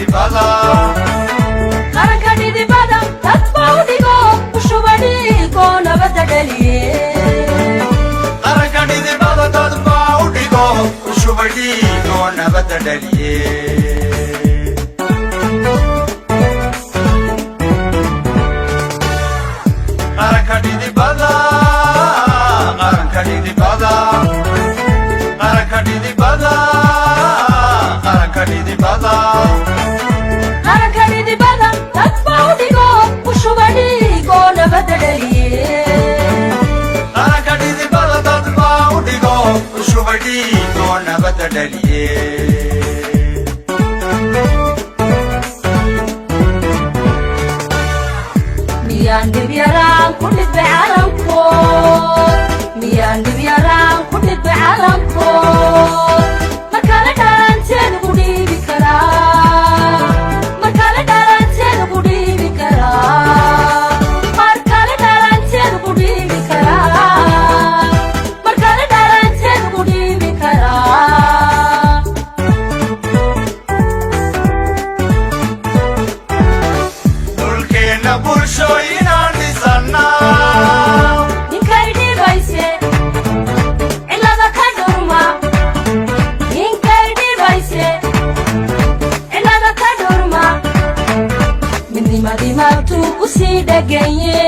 dhidibada qaranka dhidibada dad baa u dhigo u shuba dhiigo nabadda dhaliye qaranka dhidibada dad baa u dhigo u shuba dhiigo nabadda dhaliye qaranka dhidibada qaranka dhidibada qaranka dhidibada qaranka dhidibada qaranka dhidibada dad baa u dhigo u shuba dhiigo nabadda dhaliye qaranka dhidibada dad baa u dhigo u shuba dhiigo nabadda dhaliye miyaan dhib yaraan ku dhibay calankood miyaan dhib yaraan ku dhibay calankood markale dhalanteeda ku dhiibi karaa markale dhalanteeda ku dhiibi karaa markale dhalanteeda ku dhiibi karaa markale dhalanteeda ku dhiibi karaa dhulkeenna bulsho inaan dhisannaa ninkay dhibayse cilada ka dhurma ninkay dhibayse cilada ka dhurma midnimadii maabtuu ku sii dheganye